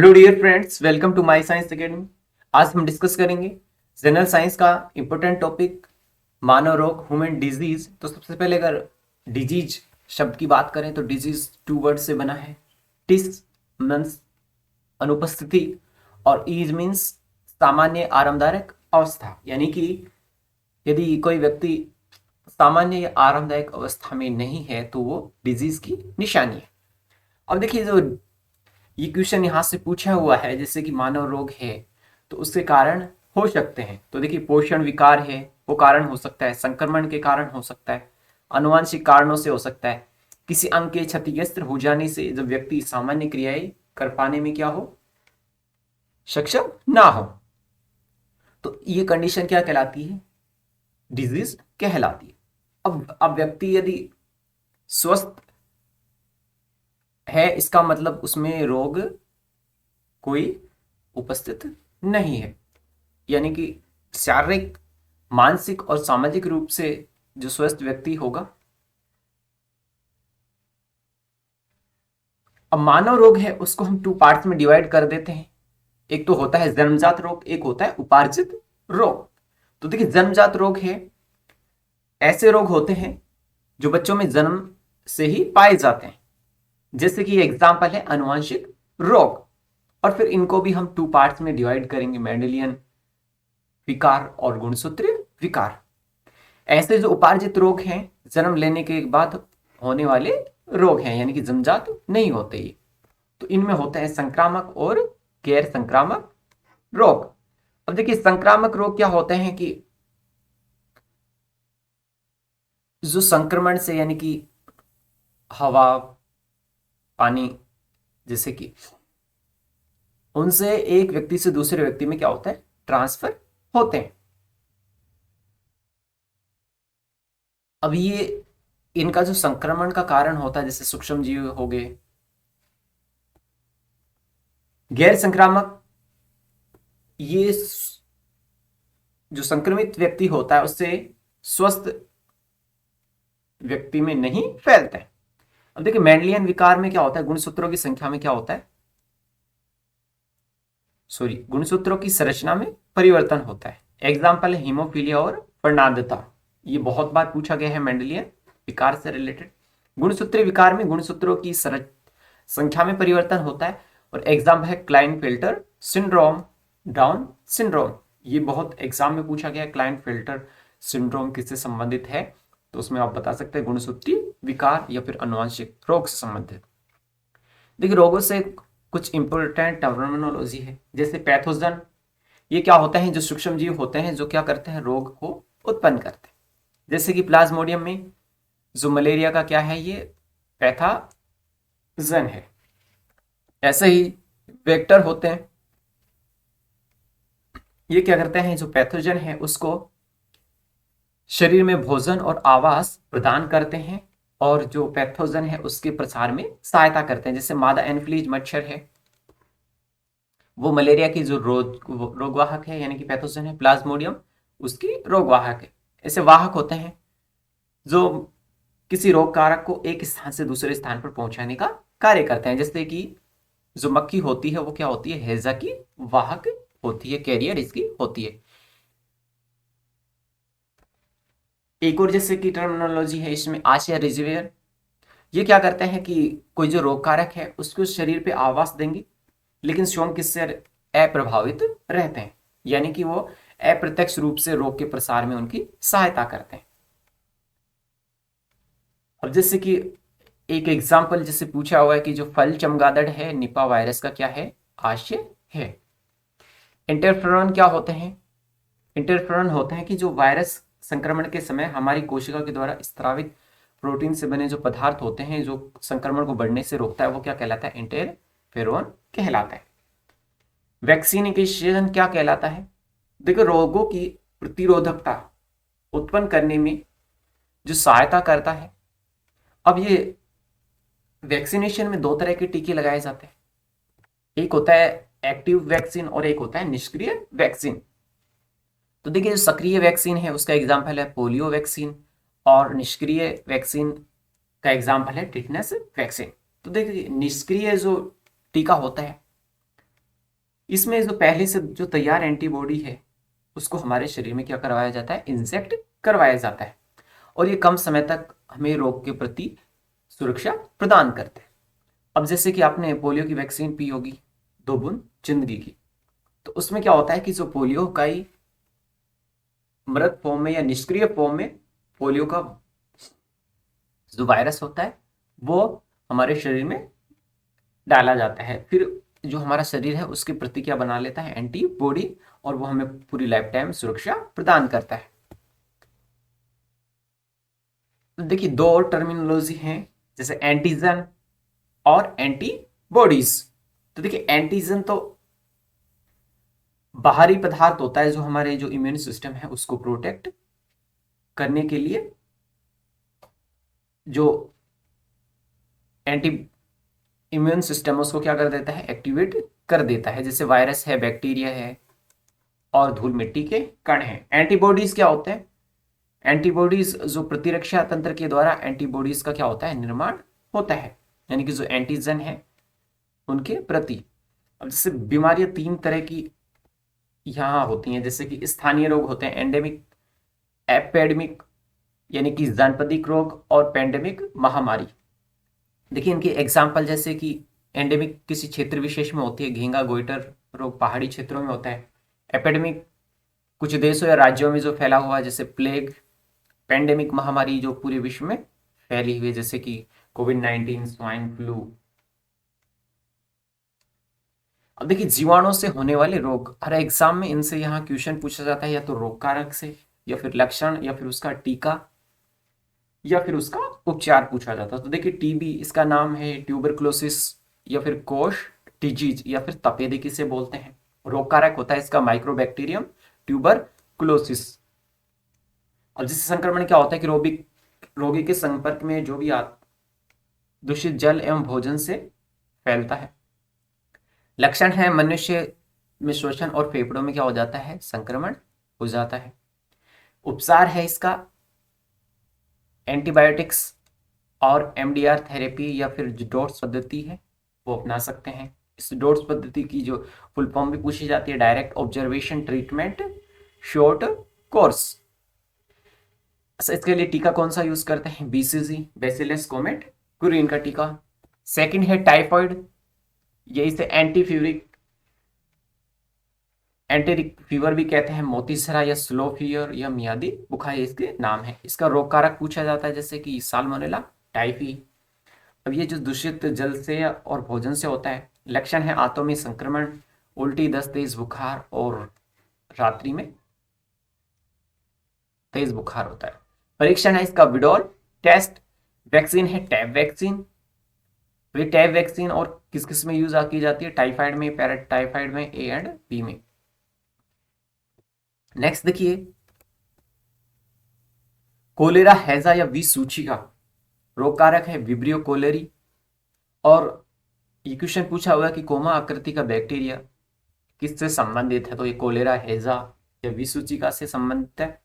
Hello dear friends, welcome to my science academy. आज हम discuss करेंगे जनरल साइंस का इम्पोर्टेंट टॉपिक मानव रोग, ह्यूमन डिजीज। तो सबसे पहले अगर डिजीज शब्द की बात करें तो डिजीज टू वर्ड से बना है। टिस मीन्स अनुपस्थिति और ईज मीन्स सामान्य आरामदायक अवस्था, यानी कि यदि कोई व्यक्ति सामान्य या आरामदायक अवस्था में नहीं है तो वो डिजीज की निशानी है। अब देखिए, जो ये क्वेश्चन यहाँ से पूछा हुआ है जैसे कि मानव रोग है तो उसके कारण हो सकते हैं। तो देखिए, पोषण विकार है वो कारण हो सकता है, संक्रमण के कारण हो सकता है, आनुवंशिक कारणों से हो सकता है, किसी अंग के क्षतिग्रस्त हो जाने से जब व्यक्ति सामान्य क्रियाएं कर पाने में क्या हो, सक्षम ना हो, तो ये कंडीशन क्या कहलाती है, डिजीज कहलाती है। अब व्यक्ति यदि स्वस्थ है इसका मतलब उसमें रोग कोई उपस्थित नहीं है, यानी कि शारीरिक, मानसिक और सामाजिक रूप से जो स्वस्थ व्यक्ति होगा। अब मानव रोग है उसको हम टू पार्ट्स में डिवाइड कर देते हैं। एक तो होता है जन्मजात रोग, एक होता है उपार्जित रोग। तो देखिए, जन्मजात रोग है ऐसे रोग होते हैं जो बच्चों में जन्म से ही पाए जाते हैं, जैसे कि एग्जाम्पल है आनुवंशिक रोग। और फिर इनको भी हम टू पार्ट्स में डिवाइड करेंगे, मेंडेलियन विकार और गुणसूत्रीय विकार। ऐसे जो उपार्जित रोग हैं, जन्म लेने के बाद होने वाले रोग हैं, यानी कि जन्मजात नहीं होते ये। तो इनमें होते हैं संक्रामक और गैर संक्रामक रोग। अब देखिए, संक्रामक रोग क्या होते हैं कि जो संक्रमण से, यानी कि हवा, पानी, जैसे कि उनसे एक व्यक्ति से दूसरे व्यक्ति में क्या होता है, ट्रांसफर होते हैं। अब ये इनका जो संक्रमण का कारण होता है, जैसे सूक्ष्म जीव हो गए। गैर संक्रामक, ये जो संक्रमित व्यक्ति होता है उससे स्वस्थ व्यक्ति में नहीं फैलते हैं। अब देखिए, मेंडेलियन विकार में क्या होता है, गुणसूत्रों की संख्या में क्या होता है, गुणसूत्रों की संरचना में परिवर्तन होता है। एग्जाम्पल है हीमोफीलिया और वर्णांधता। ये बहुत बार पूछा गया है मेंडेलियन विकार से रिलेटेड। गुणसूत्रीय विकार में गुणसूत्रों की संख्या में परिवर्तन होता है। और एग्जाम्पल है क्लाइनफेल्टर सिंड्रोम, डाउन सिंड्रोम। ये बहुत एग्जाम में पूछा गया है, क्लाइनफेल्टर सिंड्रोम किससे संबंधित है, तो उसमें आप बता सकते हैं गुणसूत्रीय विकार या फिर आनुवंशिक रोग से संबंधित। देखिए, रोगों से कुछ इंपॉर्टेंट टर्मिनोलॉजी है, जैसे पैथोजन। ये क्या होते हैं, जो सूक्ष्म जीव होते हैं जो क्या करते हैं, रोग को उत्पन्न करते हैं। जैसे कि प्लाज्मोडियम में जो मलेरिया का क्या है, ये पैथोजन है। ऐसे ही वेक्टर होते हैं, ये क्या करते हैं, जो पैथोजन है उसको शरीर में भोजन और आवास प्रदान करते हैं और जो पैथोजन है उसके प्रसार में सहायता करते हैं। जैसे मादा एनफ्लीज मच्छर है, वो मलेरिया की जो रोगवाहक है, यानी कि पैथोजन है। प्लाज्मोडियम उसकी रोगवाहक है। ऐसे वाहक होते हैं जो किसी रोग कारक को एक स्थान से दूसरे स्थान पर पहुंचाने का कार्य करते हैं। जैसे कि जो मक्खी होती है वो क्या होती है, हैजा की वाहक होती है, कैरियर इसकी होती है। एक और जैसे कि टर्मिनोलॉजी है इसमें आशय रिजर्वियर। ये क्या करते हैं कि कोई जो रोग कारक है उसको शरीर पे आवास देंगे, लेकिन स्वयं किससे अप्रभावित रहते हैं, यानी कि वो अप्रत्यक्ष रूप से रोग के प्रसार में उनकी सहायता करते हैं। अब जैसे कि एक एग्जाम्पल जैसे पूछा हुआ है कि जो फल चमगादड़ है, निपा वायरस का क्या है, आशय है। इंटरफेरॉन क्या होते हैं, इंटरफेरॉन होते हैं कि जो वायरस संक्रमण के समय हमारी कोशिका के द्वारा स्त्रावित प्रोटीन से बने जो पदार्थ होते हैं जो संक्रमण को बढ़ने से रोकता है, वो क्या कहलाता है, इंटरफेरॉन कहलाता है। वैक्सीनेशन क्या कहलाता है, देखो, रोगों की प्रतिरोधकता उत्पन्न करने में जो सहायता करता है। अब ये वैक्सीनेशन में दो तरह के टीके लगाए जाते हैं, एक होता है एक्टिव वैक्सीन और एक होता है निष्क्रिय वैक्सीन। तो देखिए, जो सक्रिय वैक्सीन है उसका एग्जाम्पल है पोलियो वैक्सीन और निष्क्रिय वैक्सीन का एग्जाम्पल है टिटनेस वैक्सीन। तो देखिए, निष्क्रिय जो टीका होता है इसमें जो पहले से जो तैयार एंटीबॉडी है उसको हमारे शरीर में क्या करवाया जाता है, इंजेक्ट करवाया जाता है, और ये कम समय तक हमें रोग के प्रति सुरक्षा प्रदान करते हैं। अब जैसे कि आपने पोलियो की वैक्सीन पी होगी, 2 बूंद जिंदगी की, तो उसमें क्या होता है कि जो पोलियो का ही मृत फॉर्म में या निष्क्रिय फॉर्म में पोलियो का जो वायरस होता है वो हमारे शरीर में डाला जाता है, फिर जो हमारा शरीर है उसकी प्रतिक्रिया बना लेता है एंटीबॉडी, और वो हमें पूरी लाइफ टाइम सुरक्षा प्रदान करता है। तो देखिए 2 और टर्मिनोलॉजी हैं, जैसे एंटीजन और एंटीबॉडीज। तो देखिए एंटीजन तो बाहरी पदार्थ होता है जो हमारे जो इम्यून सिस्टम है उसको प्रोटेक्ट करने के लिए जो एंटी इम्यून सिस्टम उसको क्या कर देता है, एक्टिवेट कर देता है, जैसे वायरस है, बैक्टीरिया है और धूल मिट्टी के कण हैं। एंटीबॉडीज क्या होते हैं, एंटीबॉडीज जो प्रतिरक्षा तंत्र के द्वारा एंटीबॉडीज का क्या होता है, निर्माण होता है, यानी कि जो एंटीजन है उनके प्रति। अब जैसे बीमारियां 3 तरह की यहाँ होती हैं, जैसे कि स्थानीय रोग होते हैं, एंडेमिक, एपेडेमिक यानी कि जानपदिक रोग, और पेंडेमिक महामारी। देखिए इनके एग्जाम्पल जैसे कि एंडेमिक किसी क्षेत्र विशेष में होती है, घेंगा गोइटर रोग पहाड़ी क्षेत्रों में होता है। एपेडेमिक कुछ देशों या राज्यों में जो फैला हुआ है, जैसे प्लेग। पेंडेमिक महामारी जो पूरे विश्व में फैली हुई है, जैसे कि कोविड-19, स्वाइन फ्लू। अब देखिए जीवाणु से होने वाले रोग, हर एग्जाम में इनसे यहाँ क्वेश्चन पूछा जाता है, या तो रोग कारक से, या फिर लक्षण, या फिर उसका टीका, या फिर उसका उपचार पूछा जाता है। तो देखिए टीबी इसका नाम है, ट्यूबरक्लोसिस, या फिर कोश डिजीज, या फिर तपेदिक इसे बोलते हैं। रोग कारक होता है इसका माइक्रोबैक्टीरियम ट्यूबरक्लोसिस। और जिससे संक्रमण क्या होता है कि रोगी के संपर्क में जो भी दूषित जल एवं भोजन से फैलता है। लक्षण है मनुष्य में श्वसन और फेफड़ों में क्या हो जाता है, संक्रमण हो जाता है। उपचार है इसका एंटीबायोटिक्स और एमडीआर थेरेपी, या फिर जो डोट्स पद्धति है वो अपना सकते हैं। इस डोट्स पद्धति की जो फुल फॉर्म भी पूछी जाती है, direct observation treatment short course. इसके लिए टीका कौन सा यूज करते हैं, बीसीजी, बैसिलस कॉमेट कुरिन का टीका। सेकंड है टाइफॉइड, ये इसे एंटेरिक फीवर भी कहते हैं, मोतीसरा या स्लो फीवर या मियादी बुखार इसके नाम है। इसका रोग कारक पूछा जाता है, जैसे कि साल्मोनेला टाइफी। अब ये जो दूषित जल से और भोजन से होता है। लक्षण है आंतों में संक्रमण, उल्टी, दस्त, तेज बुखार, और रात्रि में तेज बुखार होता है। परीक्षण है इसका विडोल टेस्ट। वैक्सीन है टैब वैक्सीन। ये टैब वैक्सीन और किस किस में यूज की जाती है, टाइफाइड में, पैराटाइफाइड में, ए एंड बी में। नेक्स्ट देखिए कोलेरा हैजा या विसूचिका, रोग कारक है विब्रियो कोलेरी। और ये क्वेश्चन पूछा हुआ कि कोमा आकृति का बैक्टीरिया किससे संबंधित है, तो ये कोलेरा हैजा या विसूचिका से संबंधित है।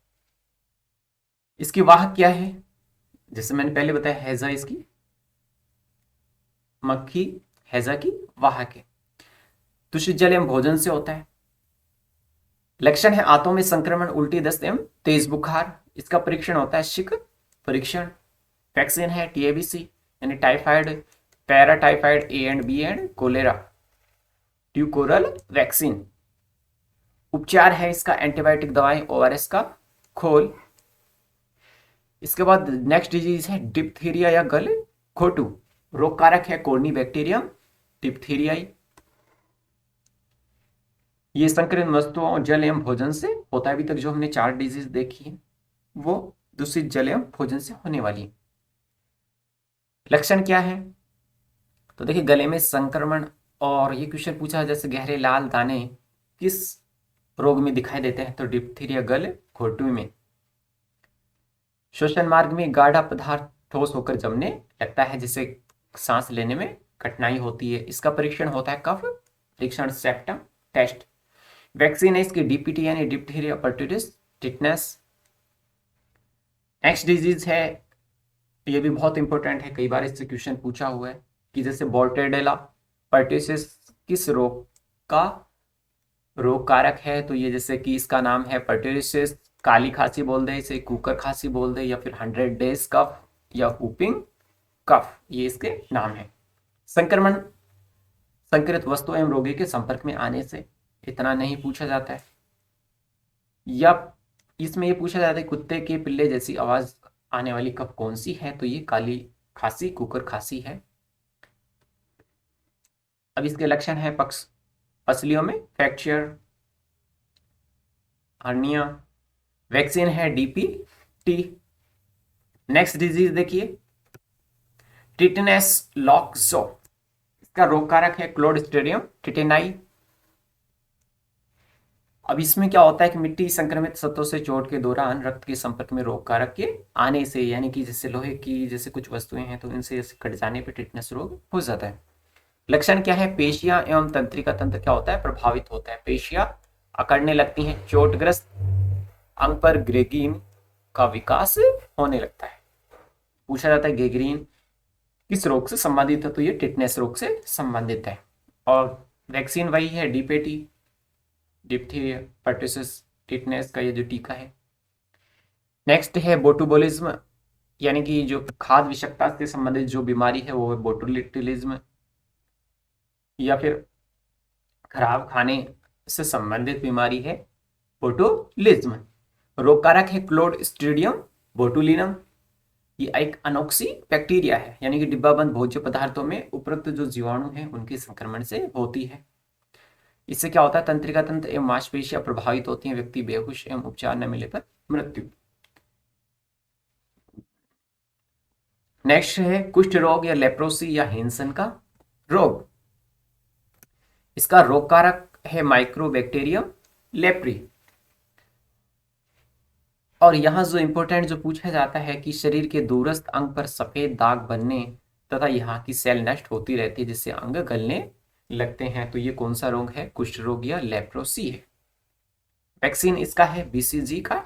इसकी वाहक क्या है, जैसे मैंने पहले बताया हैजा इसकी मक्खी, हैजा की वाहक है। दूषित जल एवं भोजन से होता है। लक्षण है आंतों में संक्रमण, उल्टी, दस्त एवं तेज बुखार। इसका परीक्षण होता है शिक परीक्षण। वैक्सीन है टीएबीसी यानी typhoid, paratyphoid, A and B and cholera, Dukoral vaccine. उपचार है इसका एंटीबायोटिक दवाएं, ओआरएस का खोल। इसके बाद नेक्स्ट डिजीज है डिप्थीरिया या गले खोटू। रोग कारक है कोर्नी बैक्टीरियम डिप्थीरियाई। ये संक्रमित वस्तुओं, जल एवं भोजन से होता है। अभी तक जो हमने 4 डिजीज देखी है वो दूषित जल एवं भोजन से होने वाली है। लक्षण क्या है, तो देखिए गले में संक्रमण, और ये क्वेश्चन पूछा है जैसे गहरे लाल दाने किस रोग में दिखाई देते हैं, तो डिप्थीरिया गल घोटू में। श्वसन मार्ग में गाढ़ा पदार्थ ठोस होकर जमने लगता है, जिससे सांस लेने में कठिनाई होती है। इसका परीक्षण होता है कफ परीक्षण, सेप्टम टेस्ट। वैक्सीन है इसकी डीपीटी यानी diphtheria pertussis tetanus. Next disease है, ये भी बहुत इंपॉर्टेंट है, कई बार इससे क्वेश्चन पूछा हुआ है कि जैसे बोर्टेडेला पर्टुसिस किस रोग का रोग कारक है तो ये जैसे कि इसका नाम है पर्टुसिस, काली खांसी बोल दे इसे, कुकर खांसी बोल दे, या फिर 100 डेज कफ या हुपिंग कफ, ये इसके नाम है। संक्रमण संक्रमित वस्तु एवं रोगी के संपर्क में आने से, इतना नहीं पूछा जाता है। या इसमें ये पूछा जाता है कुत्ते के पिल्ले जैसी आवाज आने वाली कफ कौन सी है, तो ये काली खांसी, कुकर खांसी है। अब इसके लक्षण है पक्ष पसलियों में फ्रैक्चर, हर्निया। वैक्सीन है डीपीटी। नेक्स्ट डिजीज देखिए, टिटेनस लॉक्सो, इसका रोग कारक है क्लोस्ट्रिडियम टिटेनाई। अब इसमें क्या होता है कि मिट्टी संक्रमित सतहों से चोट के दौरान रक्त के संपर्क में रोग कारक के आने से, यानी कि जैसे लोहे की जैसे कुछ वस्तुएं हैं तो इनसे कट जाने पर टिटेनस रोग हो जाता है। लक्षण क्या है, पेशियां एवं तंत्रिका तंत्र क्या होता है, प्रभावित होता है। पेशियां अकड़ने लगती हैं, चोटग्रस्त अंग पर ग्रेगिन का विकास होने लगता है। पूछा जाता है गेग्रीन किस रोग से संबंधित है, तो ये टिटनेस रोग से संबंधित है। और वैक्सीन वही है डीपीटी, डिप्थीरिया, पर्टुसिस, टिटनेस का ये जो टीका है। नेक्स्ट है बोटुबोलिज्म, यानी कि जो खाद्य विषाक्तता से संबंधित जो बीमारी है वो है बोटुलिटिलिज्म, या फिर खराब खाने से संबंधित बीमारी है बोटुलिज्म। रोग कारक है क्लोस्ट्रिडियम बोटुलिनम, ये एक अनोक्सी बैक्टीरिया है, यानी कि डिब्बाबंद भोज्य पदार्थों में उपरोक्त जो जीवाणु हैं उनके संक्रमण से होती है। इससे क्या होता है, तंत्रिका तंत्र एवं मांसपेशियां प्रभावित होती हैं, व्यक्ति बेहोश एवं उपचार न मिले पर मृत्यु। नेक्स्ट है कुष्ठ रोग या लेप्रोसी या हेंसन का रोग, इसका रोग कारक है माइक्रोबैक्टीरियम लेप्री। और यहां जो इंपॉर्टेंट जो पूछा जाता है कि शरीर के दूरस्थ अंग पर सफेद दाग बनने तथा यहाँ की सेल नष्ट होती रहती है जिससे अंग गलने लगते हैं, तो ये कौन सा रोग है, कुष्ठ रोग या लेप्रोसी है। वैक्सीन इसका है बीसीजी का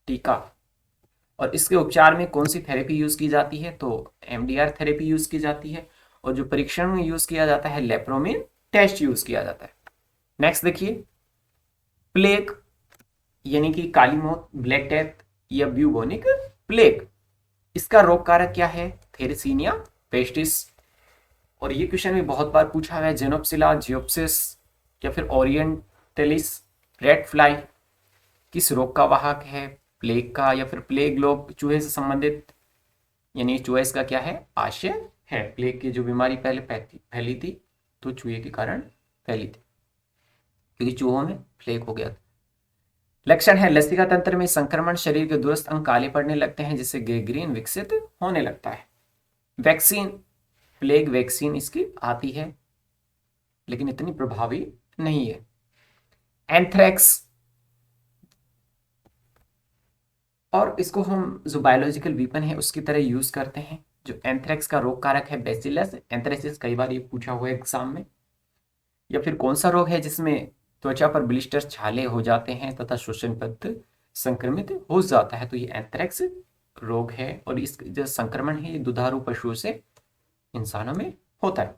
टीका। और इसके उपचार में कौन सी थेरेपी यूज की जाती है, तो एमडीआर थेरेपी यूज की जाती है। और जो परीक्षण में यूज किया जाता है लेप्रोमिन टेस्ट यूज किया जाता है। नेक्स्ट देखिए, प्लेग यानी कि काली मौत, ब्लैक डेथ या ब्यूबोनिक प्लेग, इसका रोग कारक क्या है, थेरेसीनिया पेस्टिस। और ये क्वेश्चन में बहुत बार पूछा हुआ है, जेनोप्सिला जियोप्सिस या फिर ओरिएंटलिस रेड फ्लाई किस रोग का वाहक है, प्लेग का, या फिर प्लेग लोग चूहे से संबंधित, यानी चूहे का क्या है, आशय है। प्लेग की जो बीमारी पहले फैली थी तो चूहे के कारण फैली थी, क्योंकि चूहों में प्लेग हो गया था। लक्षण है लसिका तंत्र में संक्रमण, शरीर के दूरस्थ अंग काले पड़ने लगते हैं जिससे गैंग्रीन विकसित होने लगता है। वैक्सीन, प्लेग वैक्सीन इसकी आती है लेकिन इतनी प्रभावी नहीं है। एंथ्रेक्स, और इसको हम जो बायोलॉजिकल वीपन है उसकी तरह यूज करते हैं। जो एंथ्रेक्स का रोग कारक है बैसिलस एंथ्रेसिस, कई बार ये पूछा हुआ है एग्जाम में। या फिर कौन सा रोग है जिसमें त्वचा पर ब्लिस्टर छाले हो जाते हैं तथा श्वसन पथ संक्रमित हो जाता है, तो ये एंथ्रेक्स रोग है। और इस जो संक्रमण है ये दुधारू पशुओं से इंसानों में होता है।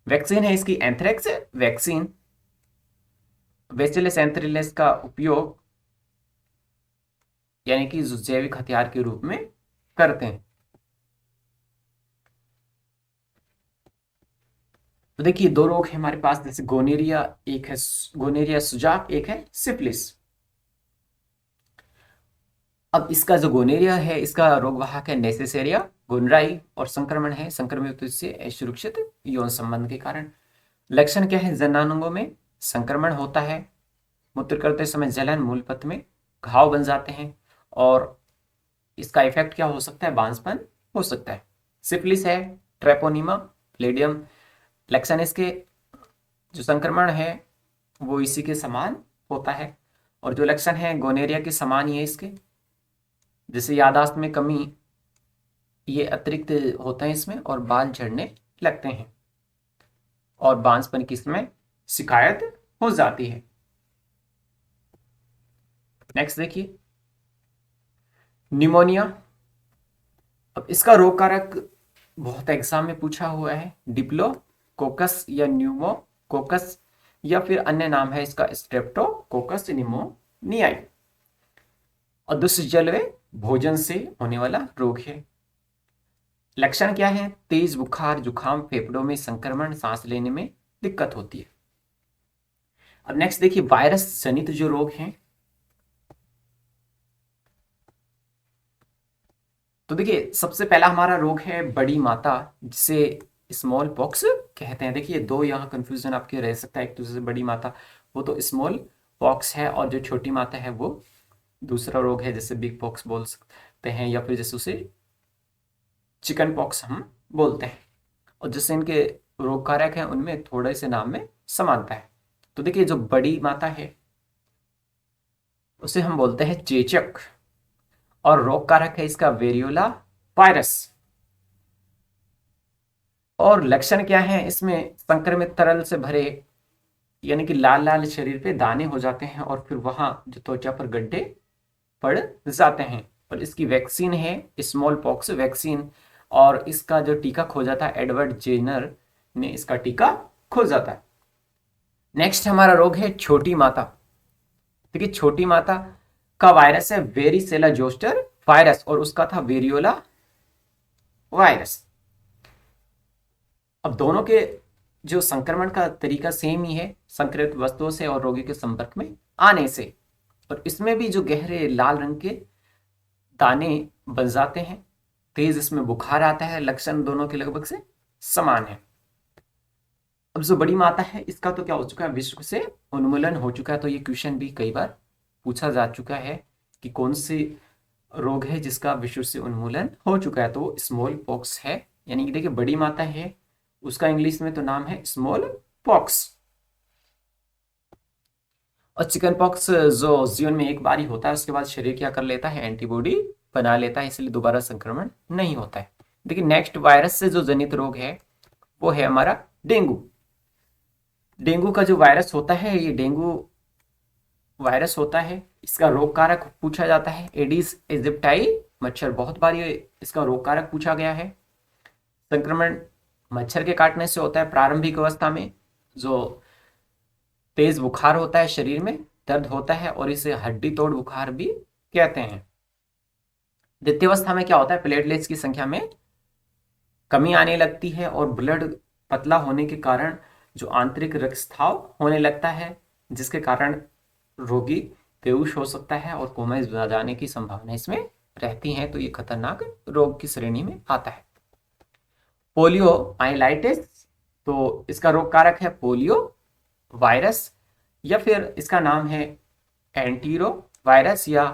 वैक्सीन है इसकी एंथ्रेक्स वैक्सीन। बैसिलस एंथ्रेसिस का उपयोग यानी कि जैविक हथियार के रूप में करते हैं। तो देखिए दो रोग है हमारे पास, जैसे गोनेरिया, एक है गोनेरिया सुजाक, एक है सिफिलिस। अब इसका जो गोनेरिया है इसका रोगवाहक है नेसेसेरिया गोनराई, और संक्रमण है संक्रमित से असुरक्षित यौन संबंध के कारण। लक्षण क्या है, जनांगों में संक्रमण होता है, मूत्र करते समय जलन, मूलपथ में घाव बन जाते हैं, और इसका इफेक्ट क्या हो सकता है, बांझपन हो सकता है। सिफिलिस है ट्रेपोनीमा प्लेडियम। लक्षण इसके जो संक्रमण है वो इसी के समान होता है, और जो लक्षण है गोनेरिया के समान ही है इसके, जैसे यादाश्त में कमी ये अतिरिक्त होता है इसमें, और बाल झड़ने लगते हैं, और बांझपन की इसमें शिकायत हो जाती है। नेक्स्ट देखिए, निमोनिया। अब इसका रोग कारक बहुत एग्जाम में पूछा हुआ है, डिप्लोकोकस या न्यूमोकोकस, या फिर अन्य नाम है इसका स्ट्रेप्टोकोकस निमोनियाई। और दूसरी जलवे भोजन से होने वाला रोग है। लक्षण क्या है? तेज बुखार, जुखाम, फेफड़ों में संक्रमण, सांस लेने में दिक्कत होती है। अब नेक्स्ट देखिए वायरस जनित जो रोग हैं, तो देखिए सबसे पहला हमारा रोग है बड़ी माता, जिसे स्मॉल पॉक्स कहते हैं। देखिए दो यहाँ कंफ्यूजन आपके रह सकता है, एक दूसरे से बड़ी माता वो तो स्मॉल पॉक्स है, और जो छोटी माता है वो दूसरा रोग है, जैसे बिग पॉक्स बोल सकते हैं, या फिर जैसे उसे चिकन पॉक्स हम बोलते हैं। और जैसे इनके रोग कारक हैं उनमें थोड़े से नाम में समानता है। तो देखिए जो बड़ी माता है उसे हम बोलते हैं चेचक, और रोग कारक है इसका वेरियोला वायरस। और लक्षण क्या है? इसमें संक्रमित तरल से भरे यानी कि लाल लाल शरीर पे दाने हो जाते हैं, और फिर वहां जो त्वचा पर गड्ढे पड़ जाते हैं। और इसकी वैक्सीन है स्मॉल पॉक्स वैक्सीन, और इसका जो टीका खोजा था एडवर्ड जेनर ने इसका टीका खोजा था। नेक्स्ट हमारा रोग है छोटी माता। देखिए छोटी माता का वायरस है वेरिसेला जोस्टर वायरस, और उसका था वेरियोला वायरस। अब दोनों के जो संक्रमण का तरीका सेम ही है, संक्रमित वस्तुओं से और रोगी के संपर्क में आने से। और इसमें भी जो गहरे लाल रंग के दाने बन जाते हैं, तेज इसमें बुखार आता है, लक्षण दोनों के लगभग से समान है। अब जो बड़ी माता है इसका तो क्या हो चुका है, विश्व से उन्मूलन हो चुका है। तो ये क्वेश्चन भी कई बार पूछा जा चुका है कि कौन सी रोग है जिसका विश्व से उन्मूलन हो चुका है, तो वो स्मॉल पॉक्स है। यानी कि देखिए बड़ी माता है उसका इंग्लिश में तो नाम है स्मॉल पॉक्स। और चिकन पॉक्स जो जीवन में एक बार ही होता है, उसके बाद शरीर क्या कर लेता है, एंटीबॉडी बना लेता है, इसलिए दोबारा संक्रमण नहीं होता है। देखिए नेक्स्ट वायरस से जो जनित रोग है वो है हमारा डेंगू। डेंगू का जो वायरस होता है, ये डेंगू वायरस होता है, इसका रोग कारक पूछा जाता है एडिस इजिप्टाई मच्छर। बहुत बार ये इसका रोग कारक पूछा गया है। संक्रमण मच्छर के काटने से होता है। प्रारंभिक अवस्था में जो तेज बुखार होता है, शरीर में दर्द होता है, और इसे हड्डी तोड़ बुखार भी कहते हैं। द्वितीय अवस्था में क्या होता है, प्लेटलेट्स की संख्या में कमी आने लगती है, और ब्लड पतला होने के कारण जो आंतरिक रक्तस्राव होने लगता है, जिसके कारण रोगी बेहोश हो सकता है और कोमा में जाने की संभावना इसमें रहती है। तो ये खतरनाक रोग की श्रेणी में आता है। पोलियो माइलाइटिस, तो इसका रोग कारक है पोलियो वायरस, या फिर इसका नाम है एंटीरो वायरस या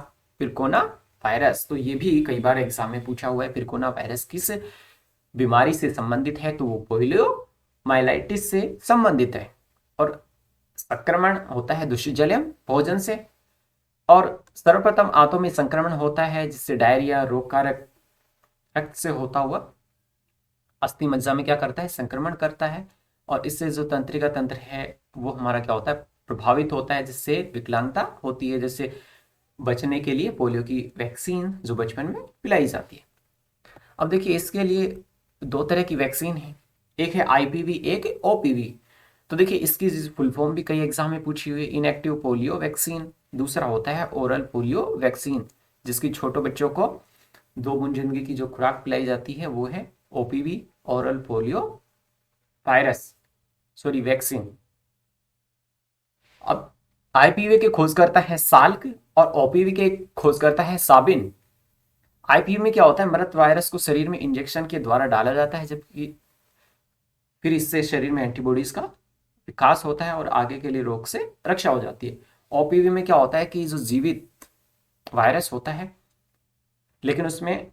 पिरकोना वायरस। तो ये भी कई बार एग्जाम में पूछा हुआ है, पिरकोना वायरस किस बीमारी से संबंधित है, तो वो पोलियो माइलाइटिस से संबंधित है। और संक्रमण होता है दूषित जल भोजन से, और सर्वप्रथम आंतों में संक्रमण होता है जिससे डायरिया, रोग कारक रक्त से होता हुआ अस्थि मज्जा में क्या करता है, संक्रमण करता है, और इससे जो तंत्रिका तंत्र है वो हमारा क्या होता है, प्रभावित होता है, जिससे विकलांगता होती है। जैसे बचने के लिए पोलियो की वैक्सीन जो बचपन में पिलाई जाती है। अब देखिए इसके लिए दो तरह की वैक्सीन है, एक है आईपीवी, एक है ओपीवी। तो देखिए इसकी फुल फॉर्म भी कई एग्जाम में पूछी हुई है, इनएक्टिव पोलियो वैक्सीन। दूसरा होता है ओरल पोलियो वैक्सीन, जिसकी छोटे बच्चों को 2 बूंद जिंदगी की जो खुराक पिलाई जाती है वो है ओपीवी, ओरल पोलियो वैक्सीन। अब आईपीवी के खोजकर्ता है साल्क, और ओपीवी के खोजकर्ता है साबिन। आईपीवी में क्या होता है, मृत वायरस को शरीर में इंजेक्शन के द्वारा डाला जाता है, जबकि फिर इससे शरीर में एंटीबॉडीज का विकास होता है और आगे के लिए रोग से रक्षा हो जाती है। ओपीवी में क्या होता है कि जो जीवित वायरस होता है लेकिन उसमें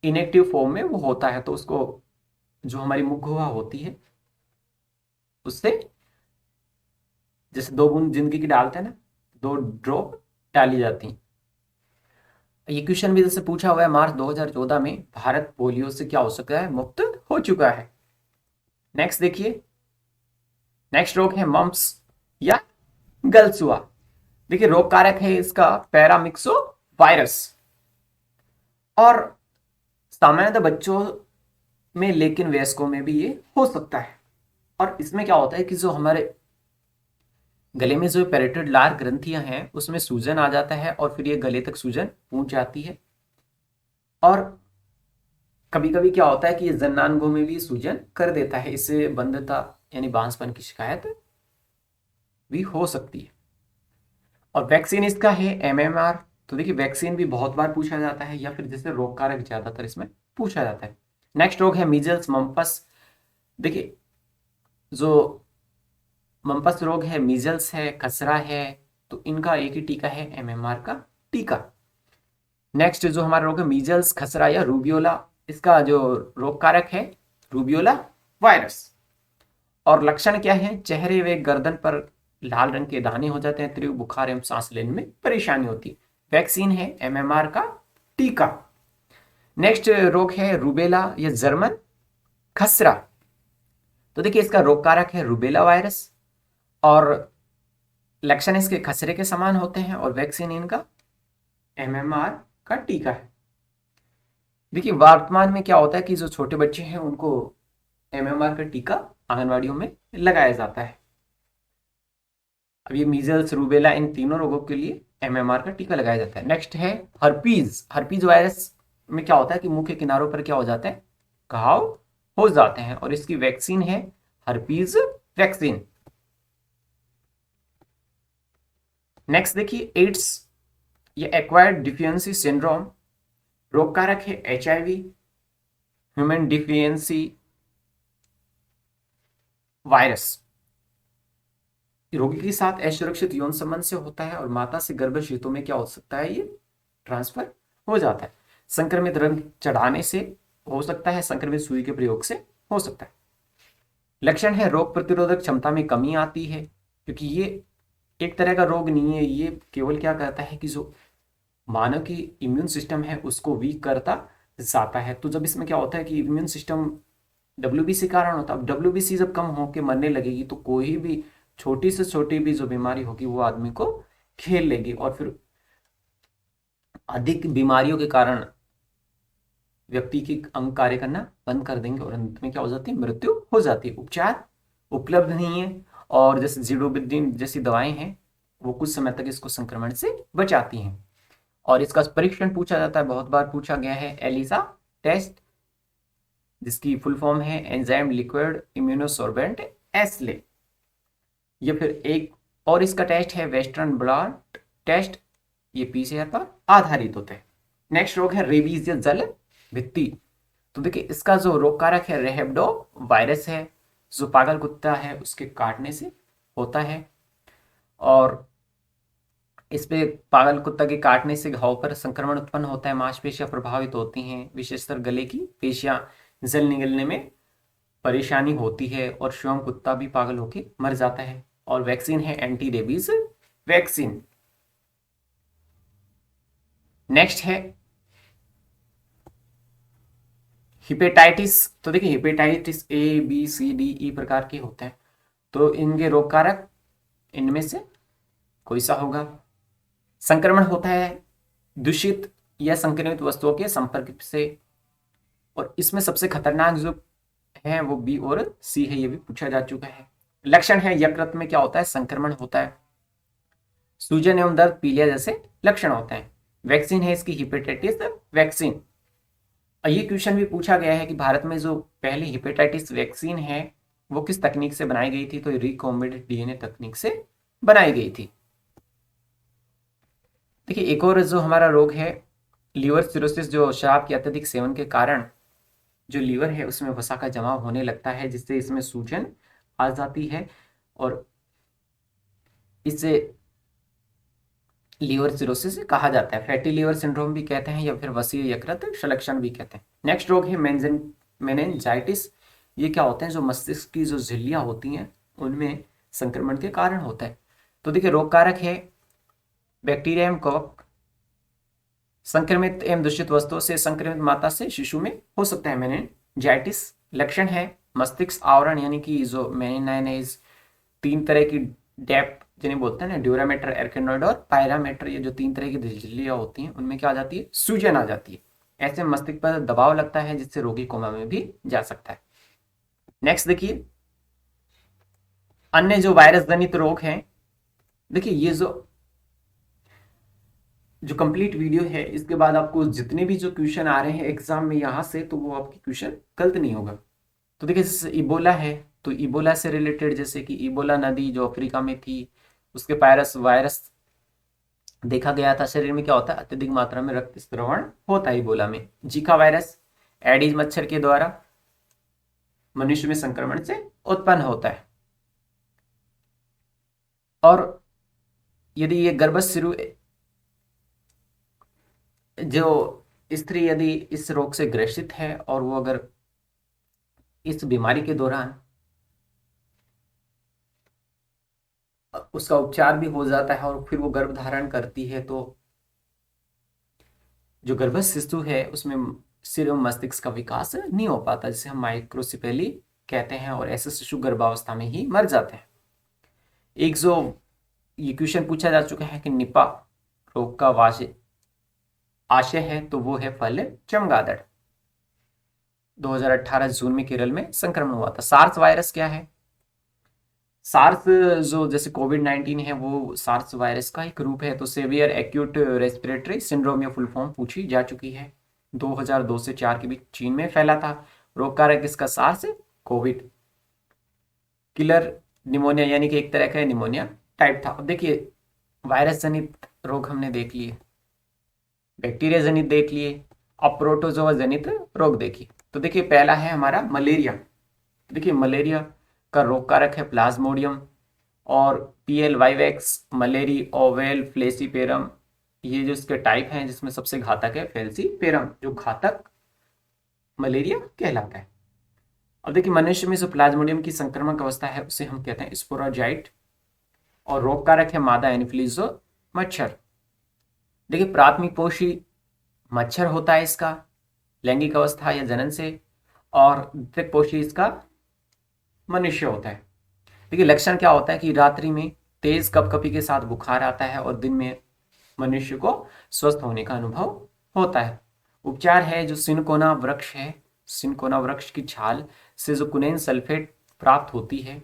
इनएक्टिव फॉर्म में वो होता है, तो उसको जो हमारी मुखगुहा होती है उससे जैसे 2 बूंद जिंदगी की डालते हैं ना, 2 ड्रॉप डाली जाती हैं। ये क्वेश्चन भी जैसे पूछा हुआ है, मार्च 2014 में भारत पोलियो से क्या हो सकता है, मुक्त हो चुका है। नेक्स्ट देखिए, नेक्स्ट रोग है मम्प्स या गलसुआ। देखिए रोग कारक है इसका पैरामिक्सो वायरस, और सामान्यतः बच्चों में लेकिन वयस्कों में भी ये हो सकता है। और इसमें क्या होता है कि जो हमारे गले में जो पैरोटिड लार ग्रंथियां हैं उसमें सूजन आ जाता है और फिर ये गले तक सूजन पहुंच जाती है। और कभी कभी क्या होता है कि ये जन्नांगों में भी सूजन कर देता है, इससे बंधता यानी बांसपन की शिकायत भी हो सकती है। और वैक्सीन इसका है एमएमआर। तो देखिए वैक्सीन भी बहुत बार पूछा जाता है, या फिर जैसे रोग कारक ज्यादातर इसमें पूछा जाता है। नेक्स्ट रोग है मीजल्स मम्पस। देखिए जो मम्पस रोग है, मीजल्स है, खसरा है, तो इनका एक ही टीका है, एमएमआर का टीका। नेक्स्ट जो हमारा रोग है मीजल्स, खसरा या रूबियोला, इसका जो रोग कारक है रूबियोला वायरस। और लक्षण क्या है, चेहरे व गर्दन पर लाल रंग के दाने हो जाते हैं, तीव्र बुखार एवं सांस लेने में परेशानी होती है। वैक्सीन है एमएमआर का टीका। नेक्स्ट रोग है रूबेला या जर्मन खसरा। तो देखिए इसका रोग कारक है रूबेला वायरस और लक्षण इसके खसरे के समान होते हैं और वैक्सीन इनका एमएमआर का टीका है। देखिए वर्तमान में क्या होता है कि जो छोटे बच्चे हैं उनको एमएमआर का टीका आंगनवाड़ियों में लगाया जाता है। अब ये मीजल्स रूबेला इन तीनों रोगों के लिए एमएमआर का टीका लगाया जाता है। नेक्स्ट है हर्पीज। हर्पीज वायरस में क्या होता है कि मुंह के किनारों पर क्या हो जाते हैं, घाव हो जाते हैं और इसकी वैक्सीन है हर्पीज वैक्सीन। नेक्स्ट देखिए एड्स ये एक्वायर्ड डिफिशियंसी सिंड्रोम। रोग कारक है एचआईवी, ह्यूमन डिफिशियंसी वायरस। रोगी के साथ असुरक्षित यौन संबंध से होता है और माता से गर्भशिशु में क्या हो सकता है, ये ट्रांसफर हो जाता है। संक्रमित रंग चढ़ाने से हो सकता है, संक्रमित सुई के प्रयोग से हो सकता है। लक्षण है रोग प्रतिरोधक क्षमता में कमी आती है, क्योंकि ये एक तरह का रोग नहीं है, ये केवल क्या करता है कि जो मानव की इम्यून सिस्टम है उसको वीक करता जाता है। तो जब इसमें क्या होता है कि इम्यून सिस्टम डब्ल्यूबीसी कारण होता है, अब डब्ल्यूबीसी जब कम होकर मरने लगेगी तो कोई भी छोटी से छोटी भी जो बीमारी होगी वो आदमी को घेर लेगी और फिर अधिक बीमारियों के कारण व्यक्ति की अंग कार्य करना बंद कर देंगे और अंत में क्या हो जाती है, मृत्यु हो जाती है। उपचार उपलब्ध नहीं है और जैसे जीडोबिडिन जैसी दवाएं हैं वो कुछ समय तक इसको संक्रमण से बचाती हैं। और इसका परीक्षण पूछा जाता है, बहुत बार पूछा गया है, एलिसा टेस्ट, जिसकी फुल फॉर्म है एंजाइम लिक्विड इम्यूनोसॉर्बेंट एस्ले। ये फिर एक और इसका टेस्ट है वेस्टर्न ब्लॉट टेस्ट, ये पीसीआर पर आधारित होते हैं। नेक्स्ट रोग है रेबीज या जल भित्ति। तो देखिए इसका जो रोग कारक है रेहेब्डो वायरस है, जो पागल कुत्ता है उसके काटने से होता है और इस पे पागल कुत्ता के काटने से घाव पर संक्रमण उत्पन्न होता है, मांसपेशियां प्रभावित होती हैं, विशेषकर गले की पेशियां जल निगलने में परेशानी होती है और स्वयं कुत्ता भी पागल होकर मर जाता है। और वैक्सीन है एंटी रेबीज वैक्सीन। नेक्स्ट है हिपेटाइटिस। तो देखिए hepatitis A B C D E प्रकार के होते हैं, तो इनके रोग कारक इनमें से कोई सा होगा। संक्रमण होता है दूषित या संक्रमित वस्तुओं के संपर्क से और इसमें सबसे खतरनाक जो है वो बी और सी है, ये भी पूछा जा चुका है। लक्षण है यकृत में क्या होता है, संक्रमण होता है, सूजन एवं दर्द, पीलिया जैसे लक्षण होते हैं। वैक्सीन है इसकी हेपेटाइटिस वैक्सीन। ये क्वेश्चन भी पूछा गया है कि भारत में जो पहली हेपेटाइटिस वैक्सीन है वो किस तकनीक से बनाई गई थी, तो रिकॉम्बिनेंट डीएनए तकनीक से बनाई गई थी। देखिए एक और जो हमारा रोग है लीवर सिरोसिस, जो शराब के अत्यधिक सेवन के कारण जो लीवर है उसमें वसा का जमाव होने लगता है, जिससे इसमें सूजन आ जाती है और इससे लीवर सिरोसिस कहा जाता है। फैटी लीवर सिंड्रोम भी कहते हैं या फिर वसीय यकृत संलक्षण भी कहते हैं। नेक्स्ट रोग है मेनिंजाइटिस। ये क्या होते हैं, जो मस्तिष्क की जो झिल्लियां होती हैं उनमें संक्रमण के कारण होता है। तो देखिए रोग कारक है बैक्टीरिया एवं कवक, संक्रमित एवं दूषित वस्तुओं से संक्रमित माता से शिशु में हो सकता है मेनिंजाइटिस। लक्षण है मस्तिष्क आवरण यानी कि जो मेनिनाइज, तीन तरह की डेप्थ जिन्हें बोलते हैं ना, ड्यूरामेटर, एर्केनोइड और पायरामेटर, ये जो तीन तरह की झिल्लियां होती हैं उनमें क्या आ जाती है, सूजन आ जाती है। ऐसे मस्तिष्क पर दबाव लगता है जिससे रोगी कोमा में भी जा सकता है। नेक्स्ट देखिए अन्य जो वायरस जनित रोग हैं देखिए ये जो कंप्लीट वीडियो है, इसके बाद आपको जितने भी जो क्वेश्चन आ रहे हैं एग्जाम में यहाँ से, तो वो आपके क्वेश्चन गलत नहीं होगा। तो देखिए जैसे इबोला है, तो इबोला से रिलेटेड जैसे कि इबोला नदी जो अफ्रीका में थी, उसके वायरस देखा गया था। शरीर में क्या होता है, अत्यधिक मात्रा में रक्त स्रवण होता है इबोला में। जीका वायरस एडिज मच्छर के द्वारा मनुष्य में संक्रमण से उत्पन्न होता है। और यदि ये गर्भस्थिरु जो स्त्री यदि इस रोग से ग्रसित है और वो अगर इस बीमारी के दौरान उसका उपचार भी हो जाता है और फिर वो गर्भ धारण करती है, तो जो गर्भस्थ शिशु है उसमें सिर एवं मस्तिष्क का विकास नहीं हो पाता, जिसे हम माइक्रोसिपेली कहते हैं, और ऐसे शिशु गर्भावस्था में ही मर जाते हैं। एक जो ये क्वेश्चन पूछा जा चुका है कि निपा रोग का आशय है, तो वो है फल चमगादड़। 2018 जून में केरल में संक्रमण हुआ था। सार्स वायरस क्या है? सार्स जो जैसे कोविड-19 है, वो सार्स वायरस का एक रूप है। तो सेवियर एक्यूट रेस्पिरेटरी सिंड्रोम या फुल फॉर्म पूछी जा चुकी है। 2002 से 4 के बीच चीन में फैला था। रोग कारक इसका सार्स कोविड। किलर निमोनिया यानी कि एक तरह का निमोनिया टाइप था। अब देखिए वायरस जनित रोग हमने देख लिए, बैक्टीरिया जनित देख लिए, अब प्रोटोजोआ जनित रोग देखिए। तो देखिए पहला है हमारा मलेरिया। देखिए मलेरिया का रोग कारक है प्लाज्मोडियम और पीएल वाइवेक्स मलेरी ओवेल फ्लेसीपेरम। ये जो इसके टाइप हैं, जिसमें सबसे घातक है फेल्सीपेरम, जो घातक मलेरिया कहलाता है। अब देखिए मनुष्य में जो प्लाज्मोडियम की संक्रमण अवस्था है उसे हम कहते हैं स्पोरोजाइट, और रोग कारक है मादा एनोफिलीजो मच्छर। देखिए प्राथमिक पोषी मच्छर होता है इसका लैंगिक अवस्था या जनन से, और द्वितीयक पोषी इसका मनुष्य होता है। देखिए लक्षण क्या होता है कि रात्रि में तेज कपकपी के साथ बुखार आता है और दिन में मनुष्य को स्वस्थ होने का अनुभव होता है। उपचार है जो सिनकोना वृक्ष है, सिनकोना वृक्ष की छाल से जो कुनैन सल्फेट प्राप्त होती है,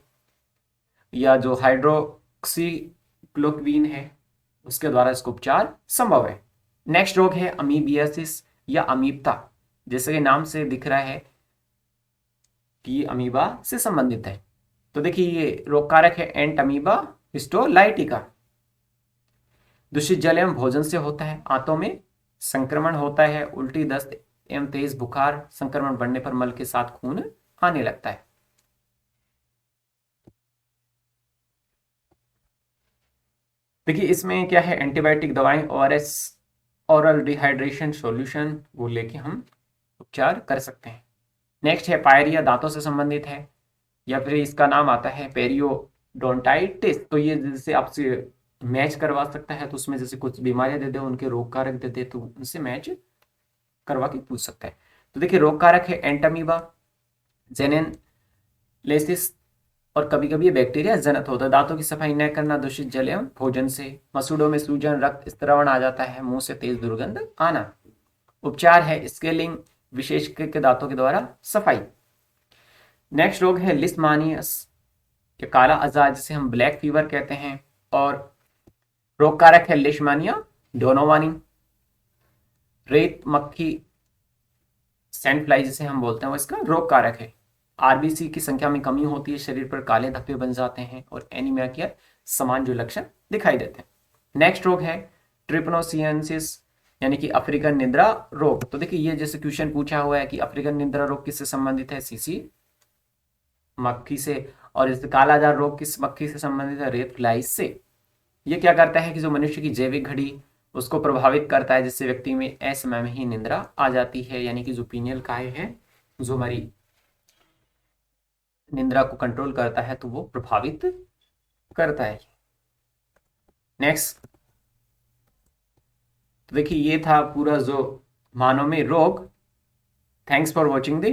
या जो हाइड्रोक्सीक्लोक्विन है, उसके द्वारा इसका उपचार संभव है। नेक्स्ट रोग है अमीबियासिस या अमीबता। जैसे कि नाम से दिख रहा है कि अमीबा से संबंधित है। तो देखिए ये रोग कारक है एंट अमीबा हिस्टोलाइटिका। दूषित जल एवं भोजन से होता है। आंतों में संक्रमण होता है। उल्टी, दस्त एवं तेज बुखार, संक्रमण बढ़ने पर मल के साथ खून आने लगता है। देखिए इसमें क्या है, एंटीबायोटिक दवाएं, ओआरएस, ओरल डिहाइड्रेशन सॉल्यूशन, वो लेके हम उपचार कर सकते हैं। नेक्स्ट है पायरिया, दांतों से संबंधित है, या फिर इसका नाम आता है पेरियोडोंटाइटिस। तो ये जैसे आपसे मैच करवा सकता है, तो उसमें जैसे कुछ बीमारियां दे दे, उनके रोग कारक दे दे, तो उनसे मैच करवा के पूछ सकता है। तो देखिए रोग कारक है एंटामीबा, जेनेलेसिस, और कभी कभी ये बैक्टीरिया जनित होता है। दांतों की सफाई न करना, दूषित जल एवं भोजन से, मसूड़ों में सूजन, रक्त स्त्रवण आ जाता है, मुंह से तेज दुर्गंध आना। उपचार है स्केलिंग, विशेष करके दांतों के द्वारा सफाई। नेक्स्ट रोग है लिस्मानियस या काला अज़ार, जिसे हम ब्लैक फीवर कहते हैं, और रोग कारक है लिशमानिया डोनोवानी। रेत मक्खी सैंड फ्लाई जिसे हम बोलते हैं, वो इसका रोग कारक है। आरबीसी की संख्या में कमी होती है, शरीर पर काले धब्बे बन जाते हैं, और एनीमिया के समान जो लक्षण दिखाई देते हैं। नेक्स्ट रोग है ट्रिपनोसियंसिस यानी कि अफ्रीकन निद्रा रोग। तो देखिए ये जैसे क्वेश्चन पूछा हुआ है कि अफ्रीकन निद्रा रोग किससे संबंधित है, सीसी मक्खी से, और इस कालाजार रोग किस मक्खी से संबंधित है, रेत फ्लाई से। ये क्या करता है कि जो मनुष्य की जैविक घड़ी उसको प्रभावित करता है, जिससे व्यक्ति में असमय में ही निद्रा आ जाती है, यानी कि जो पीनियल काय है जो हमारी निद्रा को कंट्रोल करता है, तो वो प्रभावित करता है। नेक्स्ट, तो देखिए ये था पूरा जो मानव में रोग। Thanks for watching the